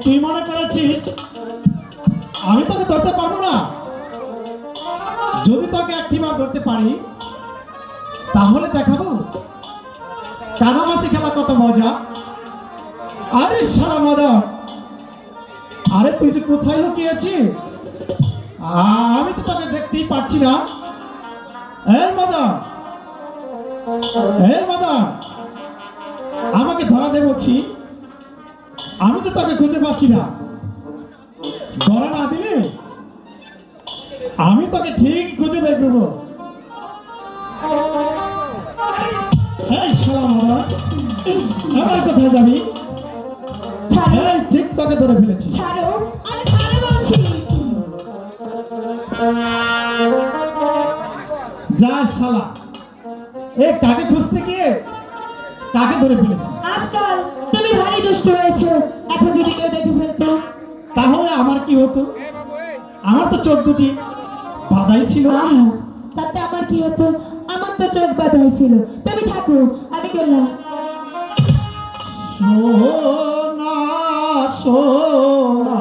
তুই মনে করেছিস আমি তোকে ধরতে পারবো না? যদি তোকে একটিবার ধরতে পারি তাহলে দেখাবো কানামাছি খেলা কত মজা। আরে শালা মদন, আরে তুই যে কোথায় লুকিয়েছিস? আমি তো তোকে দেখতেই পাচ্ছি না। এই মদন, এই মদন, আমাকে ধরা দে বলছি। আমি তো তোকে খুঁজে পাচ্ছি না। ধরা না দিলে আমি তোকে ঠিক খুঁজে বের করবো। এই শালা মদন, আমার কোথায় যাবি? এই ঠিক তোকে ধরে ফেলেছি। ছাড়ো, আরে ছাড়ো বলছি। যা শালা, এ কাকে খুঁজতে গিয়ে কাকে ধরে ফেলেছি। আজকাল তুমি ভারী দুষ্ট হয়েছো, এখন যদি কেউ দেখে ফেলতো তাহলে আমার কি হতো? আমার তো চোখ দুটি বাধাই ছিল। আহা, তাতে আমার কি হতো? আমার তো চোখ বাঁধাই ছিল। তুমি থাকো, আমি গেলাম। সোনা সোনা